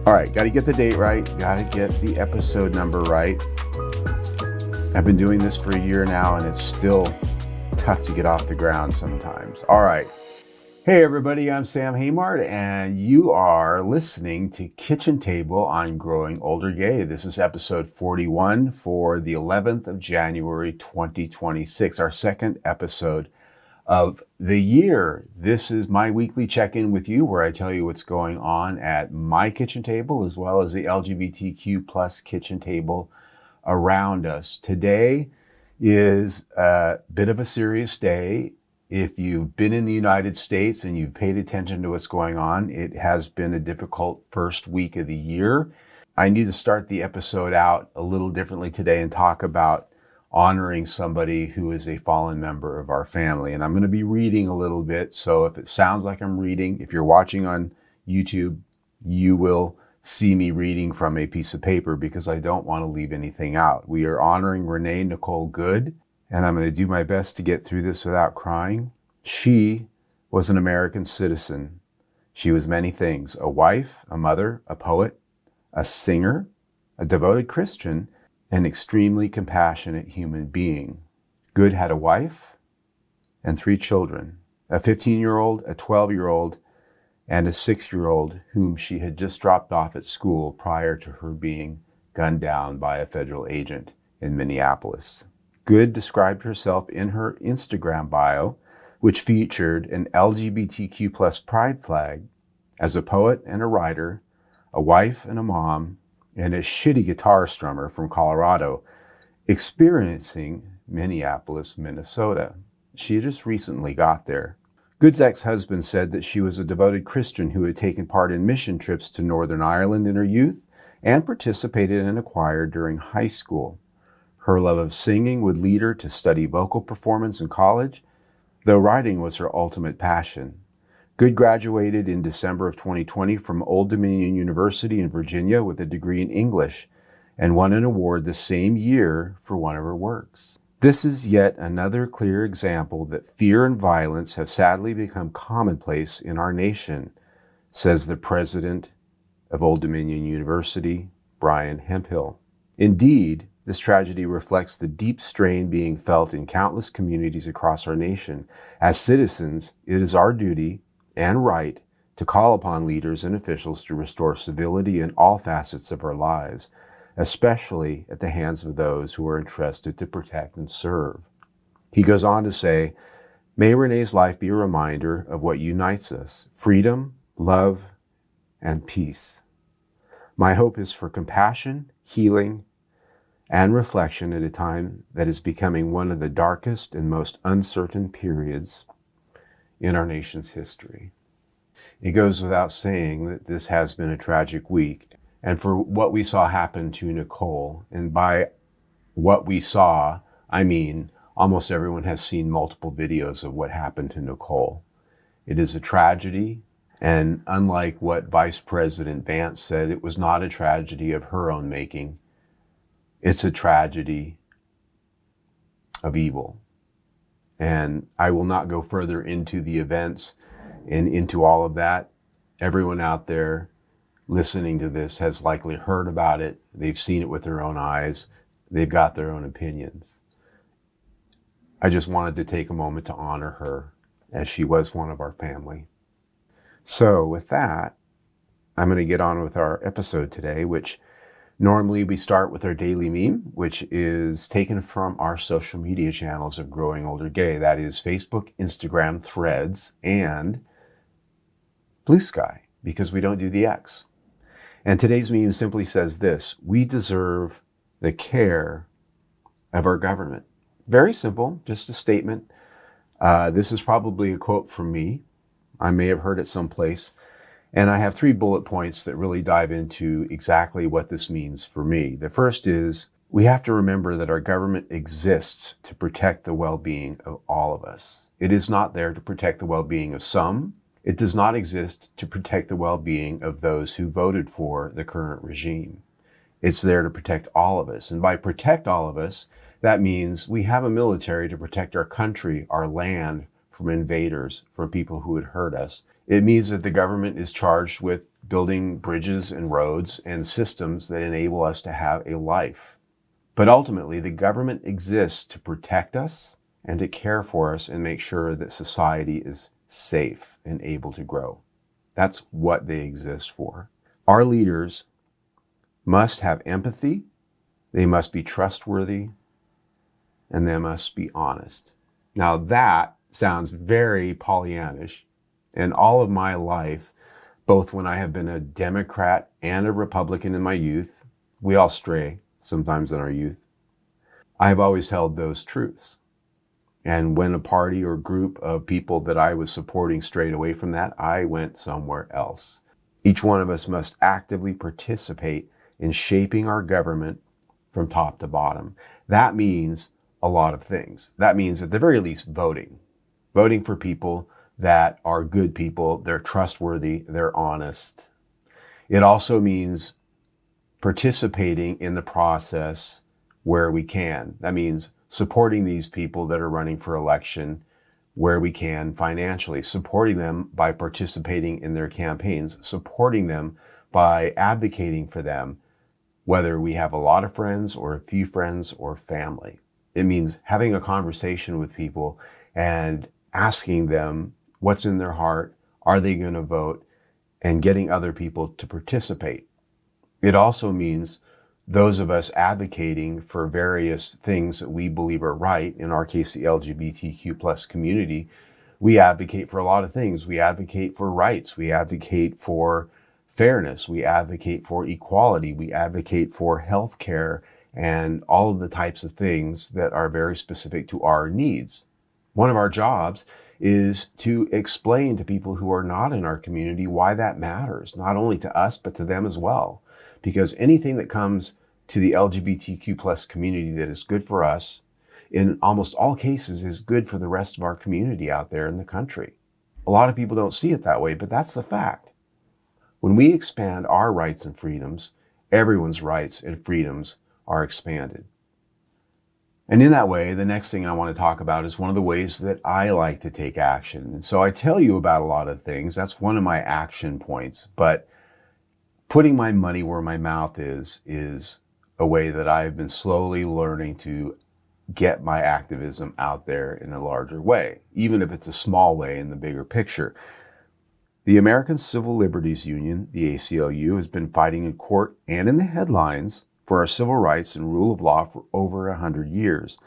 All right, got to get the date right, got to get the episode number right. I've been doing this for a year now, and it's still tough to get off the ground sometimes. All right. Hey, everybody, I'm Sam Haymart, and you are listening to Kitchen Table on Growing Older Gay. This is episode 41 for the 11th of January, 2026, our second episode of the year. This is my weekly check-in with you where I tell you what's going on at my kitchen table as well as the LGBTQ plus kitchen table around us. Today is a bit of a serious day. If you've been in the United States and you've paid attention to what's going on, it has been a difficult first week of the year. I need to start the episode out a little differently today and talk about honoring somebody who is a fallen member of our family. And I'm going to be reading a little bit. So if it sounds like I'm reading, if you're watching on YouTube, you will see me reading from a piece of paper because I don't want to leave anything out. We are honoring Renee Good, and I'm going to do my best to get through this without crying. She was an American citizen. She was many things: a wife, a mother, a poet, a singer, a devoted Christian, an extremely compassionate human being. Good had a wife and 3 children, a 15-year-old, a 12-year-old, and a 6-year-old whom she had just dropped off at school prior to her being gunned down by a federal agent in Minneapolis. Good described herself in her Instagram bio, which featured an LGBTQ plus pride flag, as a poet and a writer, a wife and a mom, and a shitty guitar strummer from Colorado, experiencing Minneapolis, Minnesota. She just recently got there. Good's ex-husband said that she was a devoted Christian who had taken part in mission trips to Northern Ireland in her youth and participated in a choir during high school. Her love of singing would lead her to study vocal performance in college, though writing was her ultimate passion. Good graduated in December of 2020 from Old Dominion University in Virginia with a degree in English and won an award the same year for one of her works. This is yet another clear example that fear and violence have sadly become commonplace in our nation, says the president of Old Dominion University, Brian Hemphill. Indeed, this tragedy reflects the deep strain being felt in countless communities across our nation. As citizens, it is our duty and right to call upon leaders and officials to restore civility in all facets of our lives, especially at the hands of those who are entrusted to protect and serve. He goes on to say, may Renee's life be a reminder of what unites us: freedom, love, and peace. My hope is for compassion, healing, and reflection at a time that is becoming one of the darkest and most uncertain periods in our nation's history. It goes without saying that this has been a tragic week. And for what we saw happen to Nicole, and by what we saw, I mean almost everyone has seen multiple videos of what happened to Nicole. It is a tragedy, and unlike what Vice President Vance said, it was not a tragedy of her own making. It's a tragedy of evil. And I will not go further into the events and into all of that. Everyone out there listening to this has likely heard about it. They've seen it with their own eyes. They've got their own opinions. I just wanted to take a moment to honor her, as she was one of our family. So with that, I'm going to get on with our episode today, which normally we start with our daily meme, which is taken from our social media channels of Growing Older Gay. That is Facebook, Instagram, Threads, and Blue Sky, because we don't do the X. And today's meme simply says this: we deserve the care of our government. Very simple, just a statement. This is probably a quote from me. I may have heard it someplace. And I have 3 bullet points that really dive into exactly what this means for me. The first is, we have to remember that our government exists to protect the well-being of all of us. It is not there to protect the well-being of some. It does not exist to protect the well-being of those who voted for the current regime. It's there to protect all of us. And by protect all of us, that means we have a military to protect our country, our land, from invaders, from people who would hurt us. It means that the government is charged with building bridges and roads and systems that enable us to have a life. But ultimately, the government exists to protect us and to care for us and make sure that society is safe and able to grow. That's what they exist for. Our leaders must have empathy, they must be trustworthy, and they must be honest. Now that sounds very Pollyannish, and all of my life, both when I have been a Democrat and a Republican in my youth, we all stray sometimes in our youth, I have always held those truths. And when a party or group of people that I was supporting strayed away from that, I went somewhere else. Each one of us must actively participate in shaping our government from top to bottom. That means a lot of things. That means at the very least voting for people that are good people, they're trustworthy, they're honest. It also means participating in the process where we can. That means supporting these people that are running for election where we can financially, supporting them by participating in their campaigns, supporting them by advocating for them, whether we have a lot of friends or a few friends or family. It means having a conversation with people and asking them what's in their heart, are they going to vote, and getting other people to participate. It also means those of us advocating for various things that we believe are right, in our case, the LGBTQ plus community, we advocate for a lot of things. We advocate for rights. We advocate for fairness. We advocate for equality. We advocate for health care and all of the types of things that are very specific to our needs. One of our jobs is to explain to people who are not in our community why that matters, not only to us, but to them as well. Because anything that comes to the LGBTQ plus community that is good for us, in almost all cases, is good for the rest of our community out there in the country. A lot of people don't see it that way, but that's the fact. When we expand our rights and freedoms, everyone's rights and freedoms are expanded. And in that way, the next thing I want to talk about is one of the ways that I like to take action. And so I tell you about a lot of things. That's one of my action points. But putting my money where my mouth is a way that I've been slowly learning to get my activism out there in a larger way, even if it's a small way in the bigger picture. The American Civil Liberties Union, the ACLU, has been fighting in court and in the headlines for our civil rights and rule of law for over 100 years.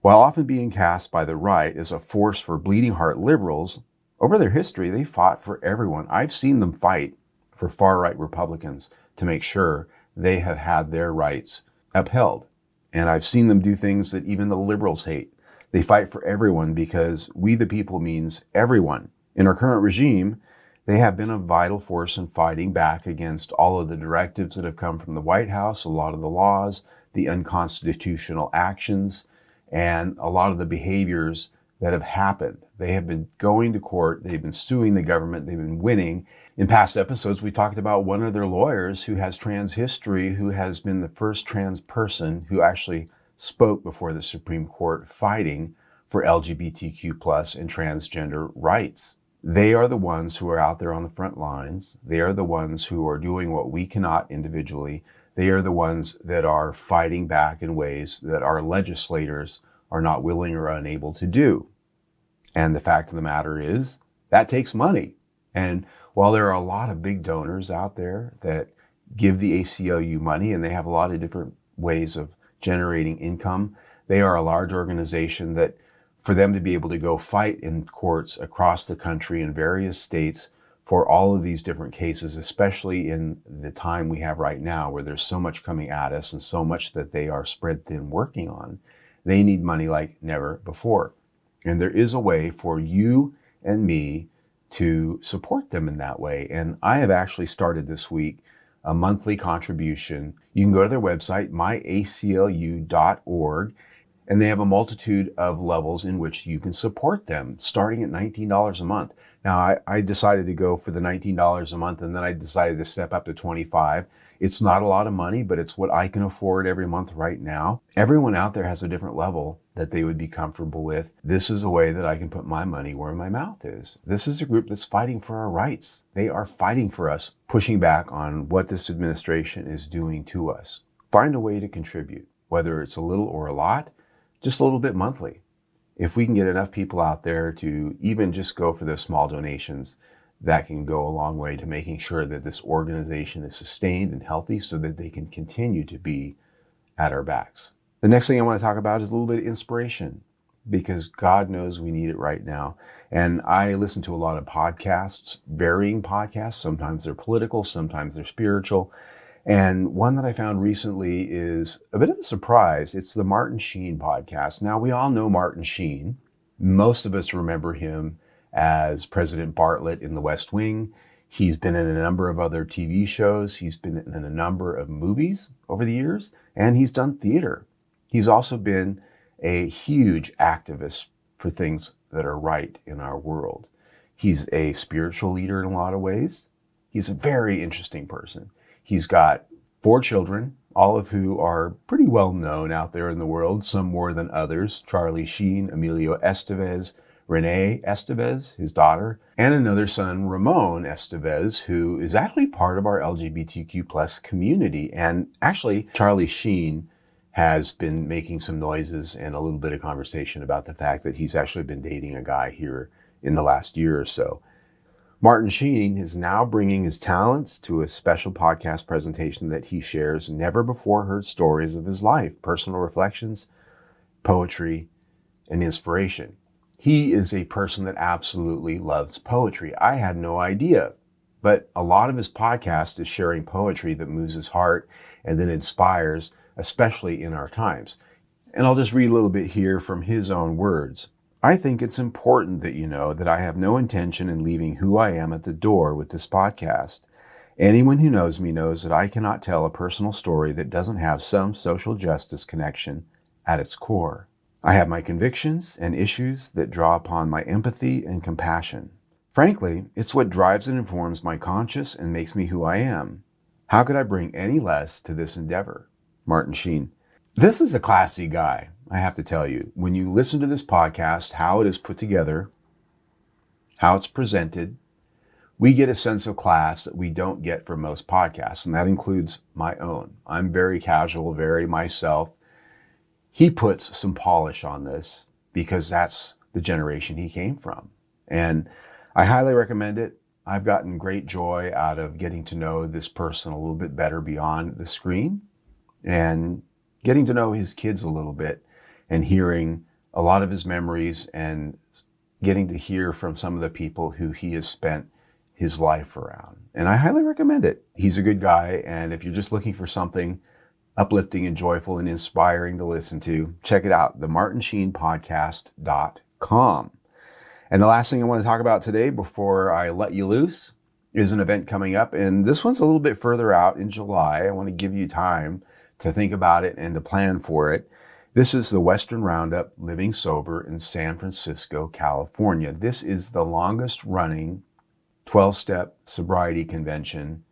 While often being cast by the right as a force for bleeding heart liberals, over their history, they fought for everyone. I've seen them fight for far-right Republicans to make sure they have had their rights upheld. And I've seen them do things that even the liberals hate. They fight for everyone because we the people means everyone. In our current regime, they have been a vital force in fighting back against all of the directives that have come from the White House, a lot of the laws, the unconstitutional actions, and a lot of the behaviors that have happened. They have been going to court, they've been suing the government, they've been winning. In past episodes, we talked about one of their lawyers who has trans history, who has been the first trans person who actually spoke before the Supreme Court fighting for LGBTQ plus and transgender rights. They are the ones who are out there on the front lines. They are the ones who are doing what we cannot individually. They are the ones that are fighting back in ways that our legislators are not willing or unable to do. And the fact of the matter is, that takes money. And while there are a lot of big donors out there that give the ACLU money, and they have a lot of different ways of generating income, they are a large organization that for them to be able to go fight in courts across the country in various states for all of these different cases, especially in the time we have right now where there's so much coming at us and so much that they are spread thin working on, they need money like never before. And there is a way for you and me to support them in that way. And I have actually started this week a monthly contribution. You can go to their website, myaclu.org, and they have a multitude of levels in which you can support them, starting at $19 a month. Now, I decided to go for the $19 a month, and then I decided to step up to $25. It's not a lot of money, but it's what I can afford every month right now. Everyone out there has a different level that they would be comfortable with. This is a way that I can put my money where my mouth is. This is a group that's fighting for our rights. They are fighting for us, pushing back on what this administration is doing to us. Find a way to contribute, whether it's a little or a lot, just a little bit monthly. If we can get enough people out there to even just go for those small donations, that can go a long way to making sure that this organization is sustained and healthy so that they can continue to be at our backs. The next thing I want to talk about is a little bit of inspiration, because God knows we need it right now. And I listen to a lot of podcasts, varying podcasts. Sometimes they're political, sometimes they're spiritual. And one that I found recently is a bit of a surprise. It's the Martin Sheen podcast. Now, we all know Martin Sheen. Most of us remember him as President Bartlett in The West Wing. He's been in a number of other TV shows. He's been in a number of movies over the years, and he's done theater. He's also been a huge activist for things that are right in our world. He's a spiritual leader in a lot of ways. He's a very interesting person. He's got 4 children, all of who are pretty well known out there in the world, some more than others. Charlie Sheen, Emilio Estevez, Renee Estevez, his daughter, and another son, Ramon Estevez, who is actually part of our LGBTQ plus community. And actually, Charlie Sheen has been making some noises and a little bit of conversation about the fact that he's actually been dating a guy here in the last year or so. Martin Sheen is now bringing his talents to a special podcast presentation that he shares never before heard stories of his life, personal reflections, poetry, and inspiration. He is a person that absolutely loves poetry. I had no idea, but a lot of his podcast is sharing poetry that moves his heart and then inspires, especially in our times. And I'll just read a little bit here from his own words. I think it's important that you know that I have no intention in leaving who I am at the door with this podcast. Anyone who knows me knows that I cannot tell a personal story that doesn't have some social justice connection at its core. I have my convictions and issues that draw upon my empathy and compassion. Frankly, it's what drives and informs my conscience and makes me who I am. How could I bring any less to this endeavor? Martin Sheen. This is a classy guy, I have to tell you. When you listen to this podcast, how it is put together, how it's presented, we get a sense of class that we don't get from most podcasts, and that includes my own. I'm very casual, very myself. He puts some polish on this because that's the generation he came from. And I highly recommend it. I've gotten great joy out of getting to know this person a little bit better beyond the screen and getting to know his kids a little bit and hearing a lot of his memories and getting to hear from some of the people who he has spent his life around. And I highly recommend it. He's a good guy. And if you're just looking for something uplifting and joyful and inspiring to listen to, check it out, themartinsheenpodcast.com. And the last thing I want to talk about today before I let you loose is an event coming up. And this one's a little bit further out in July. I want to give you time to think about it and to plan for it. This is the Western Roundup Living Sober in San Francisco, California. This is the longest running 12-step sobriety convention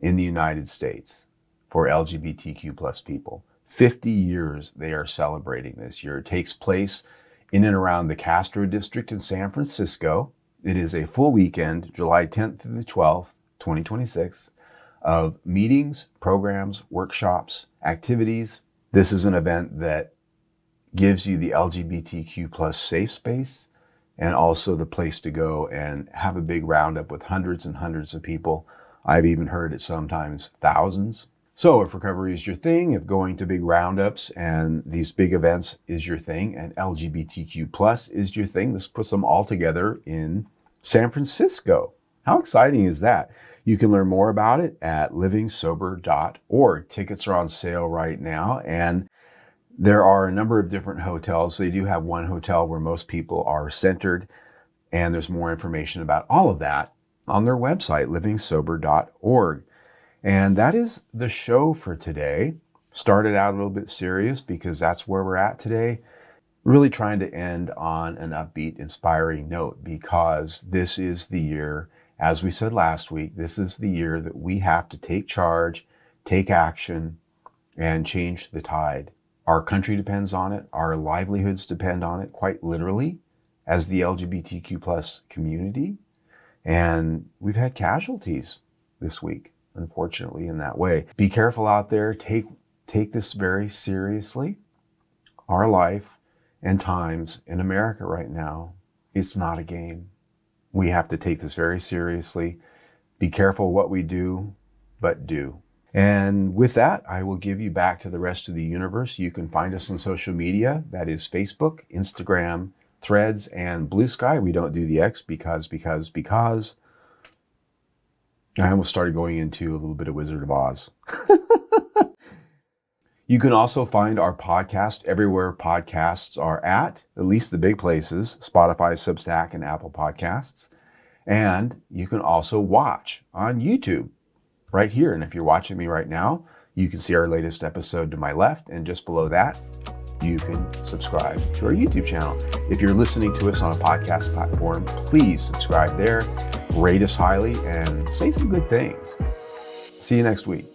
in the United States for LGBTQ plus people. 50 years they are celebrating this year. It takes place in and around the Castro District in San Francisco. It is a full weekend, July 10th through the 12th, 2026, of meetings, programs, workshops, activities. This is an event that gives you the LGBTQ plus safe space and also the place to go and have a big roundup with hundreds and hundreds of people. I've even heard it sometimes thousands. So if recovery is your thing, if going to big roundups and these big events is your thing, and LGBTQ plus is your thing, let's put them all together in San Francisco. How exciting is that? You can learn more about it at livingsober.org. Tickets are on sale right now, and there are a number of different hotels. They do have one hotel where most people are centered, and there's more information about all of that on their website, livingsober.org. And that is the show for today. Started out a little bit serious because that's where we're at today. really trying to end on an upbeat, inspiring note, because this is the year, as we said last week, this is the year that we have to take charge, take action, and change the tide. Our country depends on it. Our livelihoods depend on it, quite literally, as the LGBTQ plus community. And we've had casualties this week, unfortunately, in that way. Be careful out there. Take this very seriously. Our life and times in America right now, it's not a game. We have to take this very seriously. Be careful what we do, but do. And with that, I will give you back to the rest of the universe. You can find us on social media. That is Facebook, Instagram, Threads, and Blue Sky. We don't do the X because I almost started going into a little bit of Wizard of Oz. You can also find our podcast everywhere podcasts are at least the big places, Spotify, Substack, and Apple Podcasts. And you can also watch on YouTube right here. And if you're watching me right now, you can see our latest episode to my left. And just below that, you can subscribe to our YouTube channel. If you're listening to us on a podcast platform, please subscribe there, rate us highly, and say some good things. See you next week.